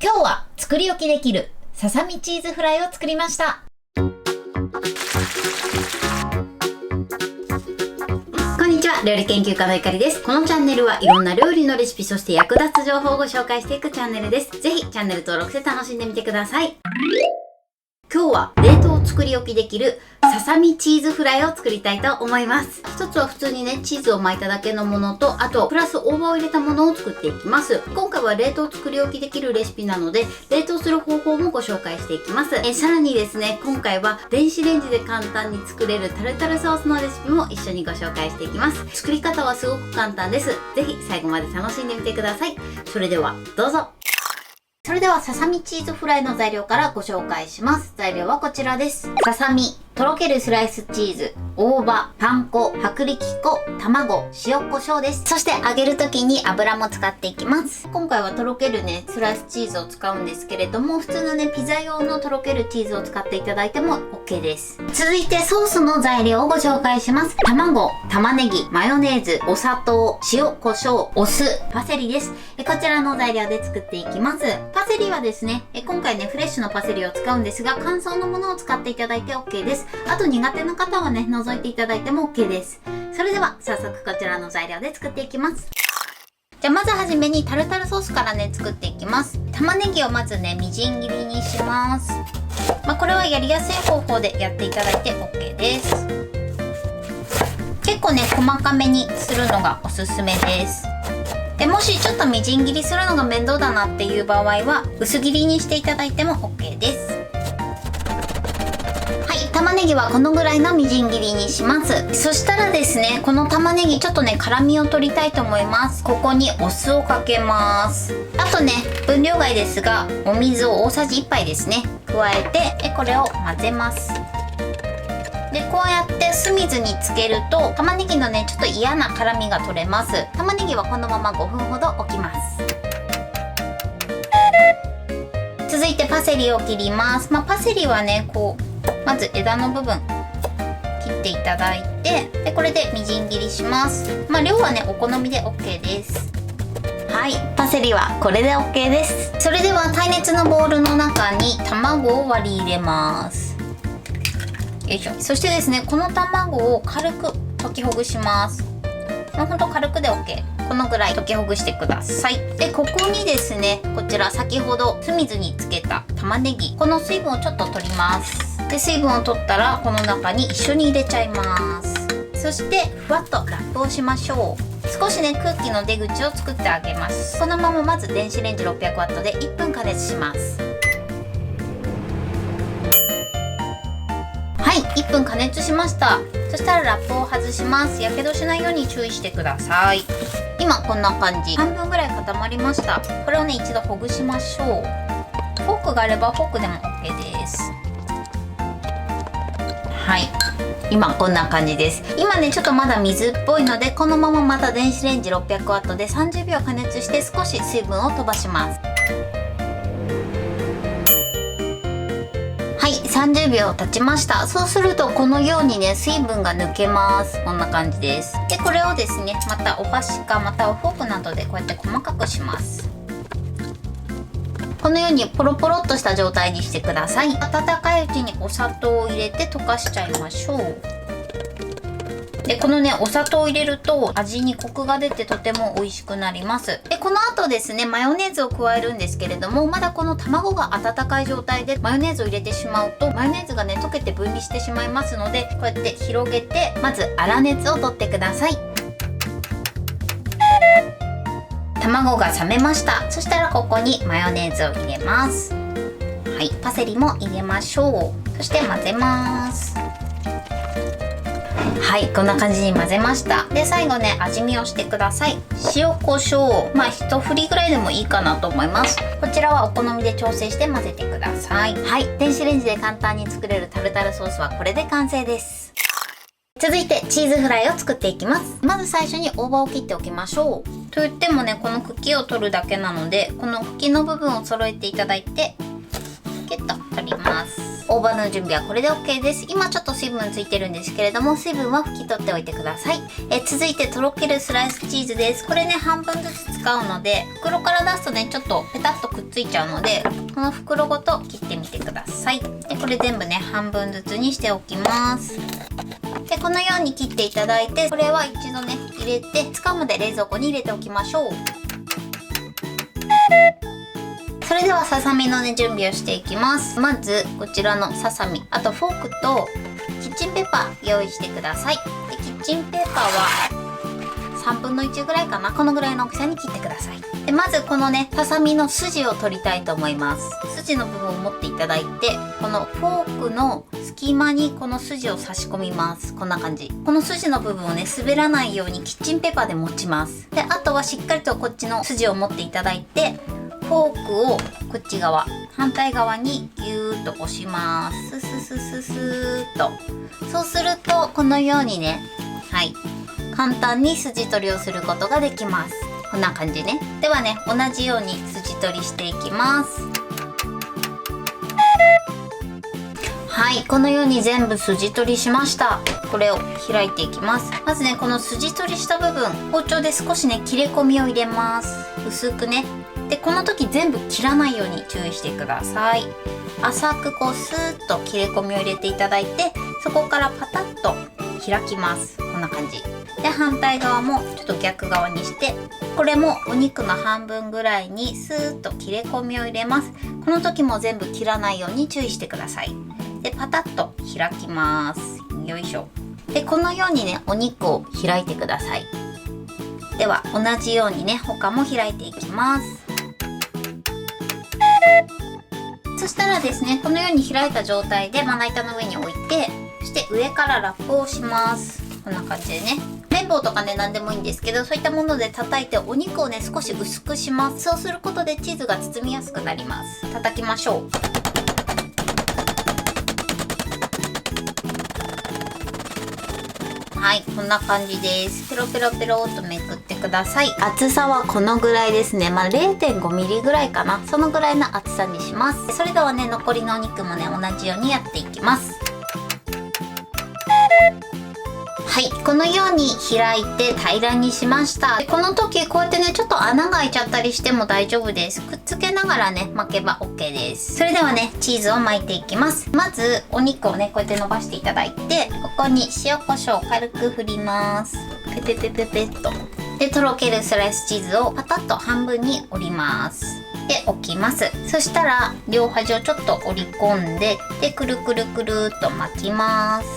今日は作り置きできるささみチーズフライを作りました。こんにちは、料理研究家のゆかりです。このチャンネルはいろんな料理のレシピ、そして役立つ情報をご紹介していくチャンネルです。ぜひチャンネル登録して楽しんでみてください。今日は冷凍作り置きできるささみチーズフライを作りたいと思います。一つは普通にね、チーズを巻いただけのものと、あとプラス大葉を入れたものを作っていきます。今回は冷凍作り置きできるレシピなので、冷凍する方法もご紹介していきます。さらにですね、今回は電子レンジで簡単に作れるタルタルソースのレシピも一緒にご紹介していきます。作り方はすごく簡単です。ぜひ最後まで楽しんでみてください。それではどうぞ。それではささみチーズフライの材料からご紹介します。材料はこちらです。ささみ、とろけるスライスチーズ、大葉、パン粉、薄力粉、卵、塩コショウです。そして揚げる時に油も使っていきます。今回はとろけるね、スライスチーズを使うんですけれども、普通のね、ピザ用のとろけるチーズを使っていただいても OK です。続いてソースの材料をご紹介します。卵、玉ねぎ、マヨネーズ、お砂糖、塩コショウ、お酢、パセリです。こちらの材料で作っていきます。パセリはですね、今回ね、フレッシュのパセリを使うんですが、乾燥のものを使っていただいて OK です。あと苦手な方はね、除いていただいても OK です。それでは早速こちらの材料で作っていきます。じゃあまずはじめにタルタルソースからね、作っていきます。玉ねぎをまずね、みじん切りにします。これはやりやすい方法でやっていただいて OK です。結構ね、細かめにするのがおすすめです。でもしちょっとみじん切りするのが面倒だなっていう場合は薄切りにしていただいても OK です。はい、玉ねぎはこのぐらいのみじん切りにします。そしたらですね、この玉ねぎちょっとね、辛みを取りたいと思います。ここにお酢をかけます。あとね、分量外ですがお水を大さじ1杯ですね、加えてこれを混ぜます。でこうやって酢水につけると玉ねぎのね、ちょっと嫌な辛みが取れます。玉ねぎはこのまま5分ほど置きます。続いてパセリを切ります。パセリはね、こうまず枝の部分切っていただいて、でこれでみじん切りします。量はね、お好みで OK です。はい、パセリはこれで OK です。それでは耐熱のボウルの中に卵を割り入れます。よいしょ。そしてですね、この卵を軽く溶きほぐします。ほんと軽くで OK。このぐらい溶きほぐしてください。でここにですね、こちら先ほど酢水につけた玉ねぎ、この水分をちょっと取ります。で水分を取ったらこの中に一緒に入れちゃいます。そしてふわっとラップをしましょう。少しね、空気の出口を作ってあげます。このまままず電子レンジ 600W で1分加熱します。はい、1分加熱しました。そしたらラップを外します。やけどしないように注意してください。今こんな感じ、半分ぐらい固まりました。これをね、一度ほぐしましょう。フォークがあればフォークでも OK です。はい、今こんな感じです。今ね、ちょっとまだ水っぽいので、このまままた電子レンジ 600W で30秒加熱して少し水分を飛ばします。はい、30秒経ちました。そうするとこのようにね、水分が抜けます。こんな感じです。でこれをですね、またお箸かまたはフォークなどでこうやって細かくします。このようにポロポロっとした状態にしてください。温かいうちにお砂糖を入れて溶かしちゃいましょう。でこのね、お砂糖を入れると味にコクが出てとても美味しくなります。でこの後ですね、マヨネーズを加えるんですけれども、まだこの卵が温かい状態でマヨネーズを入れてしまうとマヨネーズがね、溶けて分離してしまいますので、こうやって広げてまず粗熱を取ってください。卵が冷めました。そしたらここにマヨネーズを入れます。はい、パセリも入れましょう。そして混ぜます。はい、こんな感じに混ぜました。で最後ね、味見をしてください。塩コショウ、一振りぐらいでもいいかなと思います。こちらはお好みで調整して混ぜてください。はい、電子レンジで簡単に作れるタルタルソースはこれで完成です。続いてチーズフライを作っていきます。まず最初に大葉を切っておきましょう。と言ってもね、この茎を取るだけなので、この茎の部分を揃えていただいてキュッと取ります。。大葉の準備はこれで OK です。今ちょっと水分ついてるんですけれども、水分は拭き取っておいてください。続いてとろけるスライスチーズです。これね、半分ずつ使うので、袋から出すとね、ちょっとペタッとくっついちゃうので、この袋ごと切ってみてください。で、これ全部ね、半分ずつにしておきます。で、このように切っていただいて、これは一度ね、入れて、使うまで冷蔵庫に入れておきましょう。それではささみのね、準備をしていきます。まずこちらのささみ、あとフォークとキッチンペーパー用意してください。で、キッチンペーパーは3分の1ぐらいかな、このぐらいの大きさに切ってください。で、まずこのね、ささみの筋を取りたいと思います。筋の部分を持っていただいて、このフォークの隙間にこの筋を差し込みます。こんな感じ。この筋の部分をね、滑らないようにキッチンペーパーで持ちます。で、あとはしっかりとこっちの筋を持っていただいて、フォークをこっち側、反対側にギューッと押します。スススススーッと。そうするとこのようにね、はい、簡単に筋取りをすることができます。こんな感じね。ではね、同じように筋取りしていきます。はい、このように全部筋取りしました。これを開いていきます。まずね、この筋取りした部分、包丁で少しね、切れ込みを入れます。薄くね。で、この時全部切らないように注意してください。浅くこうスーッと切れ込みを入れていただいて、そこからパタッと開きます。こんな感じで、反対側もちょっと逆側にして、これもお肉の半分ぐらいにスーッと切れ込みを入れます。この時も全部切らないように注意してください。で、パタッと開きます。よいしょ。で、このようにね、お肉を開いてください。では同じようにね、他も開いていきます。そしたらですね、このように開いた状態でまな板の上に置いて、そして上からラップをします。こんな感じでね、綿棒とかね、何でもいいんですけど、そういったもので叩いてお肉をね、少し薄くします。そうすることでチーズが包みやすくなります。叩きましょう。はい、こんな感じです。ペロペロペロっとめくってください。厚さはこのぐらいですね。0.5 ミリぐらいかな。そのぐらいの厚さにします。それではね、残りのお肉もね、同じようにやっていきます。はい、このように開いて平らにしました。この時こうやってね、ちょっと穴が開いちゃったりしても大丈夫です。くっつけながらね、巻けば OK です。それではね、チーズを巻いていきます。まずお肉をね、こうやって伸ばしていただいて、ここに塩コショウ軽く振ります。ペペペペペッと。で、とろけるスライスチーズをパタッと半分に折ります。で、置きます。そしたら両端をちょっと折り込んで、で、くるくるくるっと巻きます。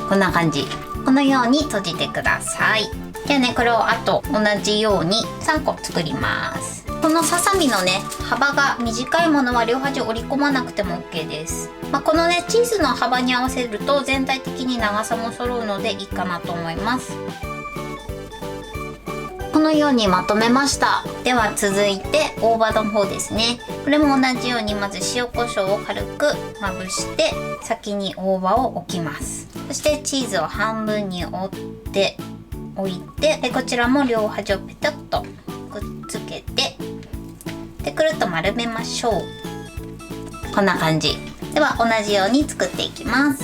こんな感じ。このように閉じてください。ではね、これをあと同じように3個作ります。このささみのね、幅が短いものは両端折り込まなくても OK です。このね、チーズの幅に合わせると全体的に長さも揃うのでいいかなと思います。このようにまとめました。では続いて大葉の方ですね。これも同じようにまず塩コショウを軽くまぶして先に大葉を置きます。そしてチーズを半分に折っておいて、でこちらも両端をペタッとくっつけて、でくるっと丸めましょう。こんな感じ。では同じように作っていきます。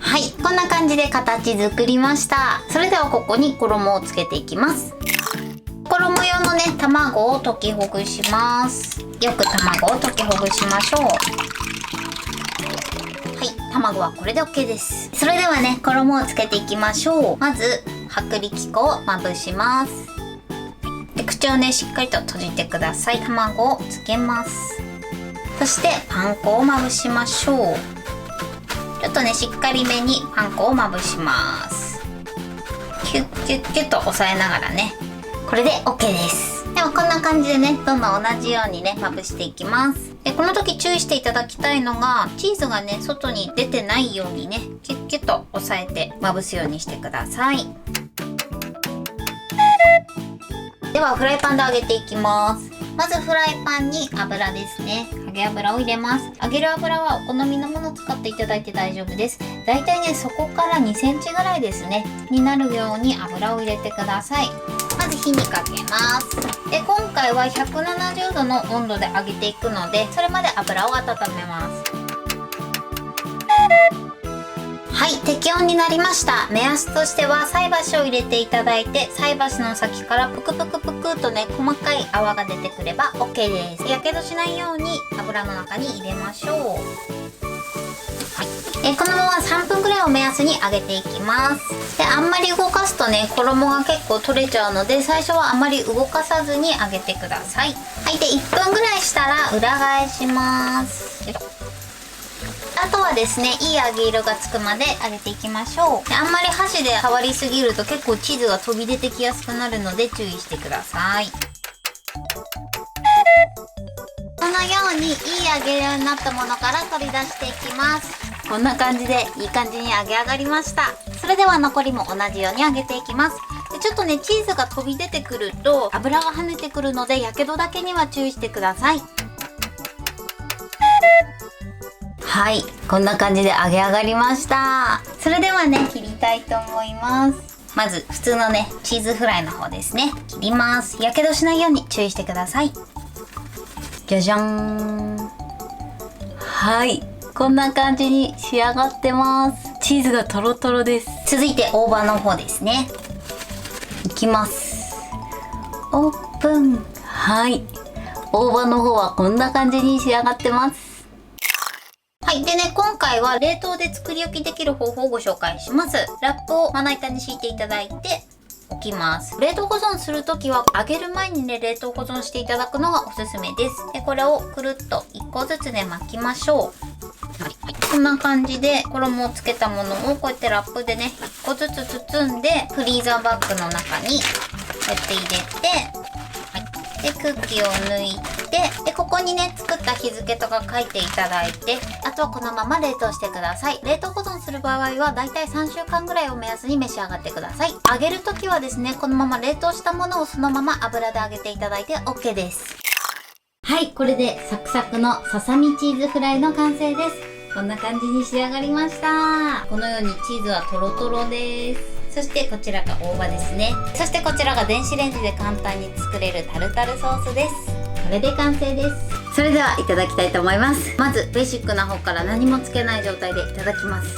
はい、こんな感じで形作りました。それではここに衣をつけていきます。衣用のね、卵を溶きほぐします。よく卵を溶きほぐしましょう。はい、卵はこれで OK です。それではね、衣をつけていきましょう。まず薄力粉をまぶします。で、口をね、しっかりと閉じてください。卵をつけます。そしてパン粉をまぶしましょう。ちょっとね、しっかりめにパン粉をまぶします。キュッキュッキュッと押さえながらね、これで OK です。ではこんな感じでね、どんどん同じようにね、まぶしていきます。で、この時注意していただきたいのが、チーズがね、外に出てないようにね、キュッキュッと押さえてまぶすようにしてください。ではフライパンで揚げていきます。まずフライパンに油ですね。揚げ油を入れます。揚げる油はお好みのものを使っていただいて大丈夫です。だいたいね、そこから2センチぐらいですね、になるように油を入れてください。ままず火にかけます。で今回は170度の温度で揚げていくので、それまで油を温めます。はい、適温になりました。目安としては菜箸を入れていただいて、菜箸の先からプクプクプクとね、細かい泡が出てくれば OK です。やけどしないように油の中に入れましょう。はい、このまま3分くらいを目安に揚げていきます。であんまり動かすとね、衣が結構取れちゃうので、最初はあんまり動かさずに揚げてください。はい、で1分ぐらいしたら裏返します。あとはですね、いい揚げ色がつくまで揚げていきましょう。であんまり箸で触りすぎると結構チーズが飛び出てきやすくなるので注意してください。このようにいい揚げ色になったものから取り出していきます。こんな感じでいい感じに揚げ上がりました。それでは残りも同じように揚げていきます。でちょっとね、チーズが飛び出てくると油が跳ねてくるので、やけどだけには注意してください。はい、こんな感じで揚げ上がりました。それではね、切りたいと思います。まず普通のね、チーズフライの方ですね、切ります。やけどしないように注意してください。じゃじゃーん。はい、こんな感じに仕上がってます。チーズがトロトロです。続いて大葉の方ですね、いきます。オープン。はい、大葉の方はこんな感じに仕上がってます。はい。でね、今回は冷凍で作り置きできる方法をご紹介します。ラップをまな板に敷いていただいておきます。冷凍保存するときは揚げる前にね、冷凍保存していただくのがおすすめです。で、これをくるっと1個ずつね、巻きましょう。はい。こんな感じで衣をつけたものをこうやってラップでね、1個ずつ包んで、フリーザーバッグの中にこうやって入れて、で空気を抜いて、でここにね、作った日付とか書いていただいて、あとはこのまま冷凍してください。冷凍保存する場合はだいたい3週間ぐらいを目安に召し上がってください。揚げるときはですね、このまま冷凍したものをそのまま油で揚げていただいて OK です。はい、これでサクサクのささみチーズフライの完成です。こんな感じに仕上がりました。このようにチーズはトロトロです。そしてこちらが大葉ですね。そしてこちらが電子レンジで簡単に作れるタルタルソースです。これで完成です。それではいただきたいと思います。まずベーシックな方から何もつけない状態でいただきます。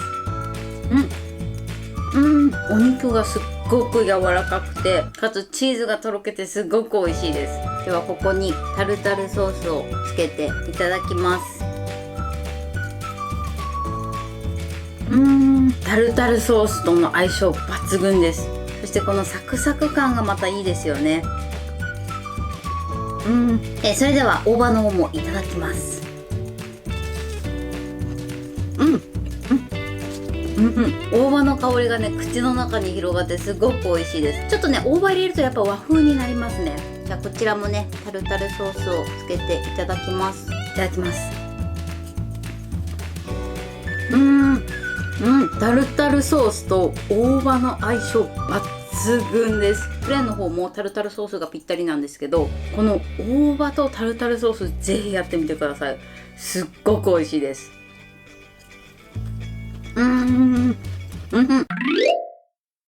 お肉がすっごく柔らかくて、かつチーズがとろけてすごく美味しいです。ではここにタルタルソースをつけていただきます。タルタルソースとの相性抜群です。そしてこのサクサク感がまたいいですよね。それでは大葉の方もいただきます。大葉の香りがね、口の中に広がってすごく美味しいです。ちょっとね、大葉入れるとやっぱ和風になりますね。じゃあこちらもね、タルタルソースをつけていただきます。いただきます。タルタルソースと大葉の相性抜群です。プレーンの方もタルタルソースがぴったりなんですけど、この大葉とタルタルソースぜひやってみてください。すっごく美味しいです。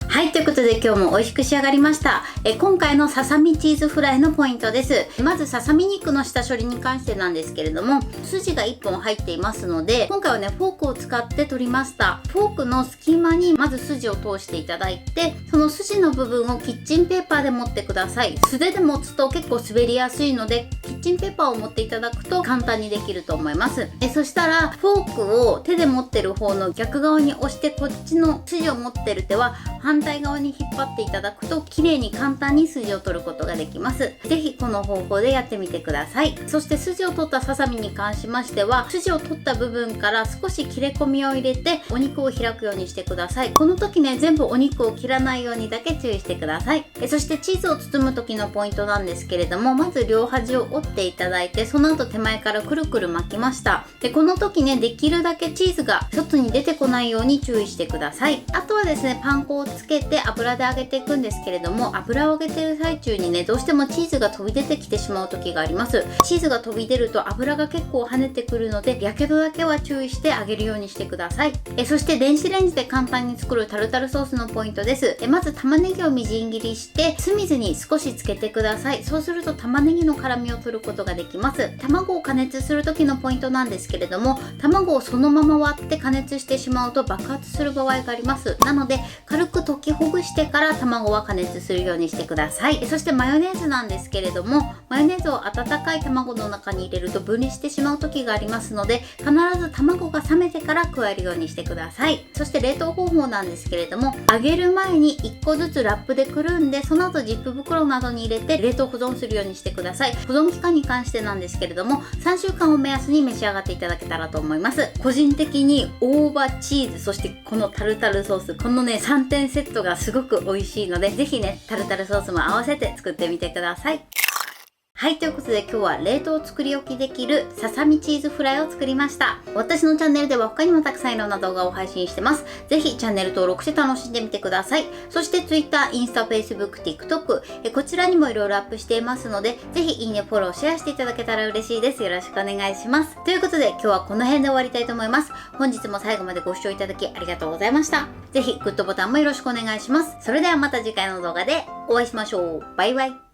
はい、ということで今日も美味しく仕上がりました。今回のささみチーズフライのポイントです。まずささみ肉の下処理に関してなんですけれども、筋が1本入っていますので、今回はね、フォークを使って取りました。フォークの隙間にまず筋を通していただいて、その筋の部分をキッチンペーパーで持ってください。素手で持つと結構滑りやすいので、キッチンペーパーを持っていただくと簡単にできると思います。そしたらフォークを手で持ってる方の逆側に押して、こっちの筋を持ってる手は反対側に引っ張っていただくと、綺麗に簡単に筋を取ることができます。ぜひこの方法でやってみてください。そして筋を取ったささみに関しましては、筋を取った部分から少し切れ込みを入れてお肉を開くようにしてください。この時ね、全部お肉を切らないようにだけ注意してください。そしてチーズを包む時のポイントなんですけれども、まず両端を折っていただいて、その後手前からくるくる巻きました。でこの時ね、できるだけチーズが外に出てこないように注意してください。あとはですね、パン粉をつけてして油で揚げていくんですけれども、油を揚げてる最中にね、どうしてもチーズが飛び出てきてしまう時があります。チーズが飛び出ると油が結構跳ねてくるので、やけどだけは注意して揚げるようにしてください。そして電子レンジで簡単に作るタルタルソースのポイントです。まず玉ねぎをみじん切りして酢水に少しつけてください。そうすると玉ねぎの辛みを取ることができます。卵を加熱する時のポイントなんですけれども、卵をそのまま割って加熱してしまうと爆発する場合があります。なので軽く溶きほぐしてから卵は加熱するようにしてください。そしてマヨネーズなんですけれども、マヨネーズを温かい卵の中に入れると分離してしまう時がありますので、必ず卵が冷めてから加えるようにしてください。そして冷凍方法なんですけれども、揚げる前に1個ずつラップでくるんで、その後ジップ袋などに入れて冷凍保存するようにしてください。保存期間に関してなんですけれども、3週間を目安に召し上がっていただけたらと思います。個人的に大葉、チーズ、そしてこのタルタルソース、このね3点セットがすごく美味しいので、ぜひねタルタルソースも合わせて作ってみてください。はい、ということで今日は冷凍作り置きできるささみチーズフライを作りました。私のチャンネルでは他にもたくさんいろんな動画を配信してます。ぜひチャンネル登録して楽しんでみてください。そして Twitter、インスタ、Facebook、TikTok、こちらにもいろいろアップしていますので、ぜひいいね、フォロー、シェアしていただけたら嬉しいです。よろしくお願いします。ということで今日はこの辺で終わりたいと思います。本日も最後までご視聴いただきありがとうございました。ぜひグッドボタンもよろしくお願いします。それではまた次回の動画でお会いしましょう。バイバイ。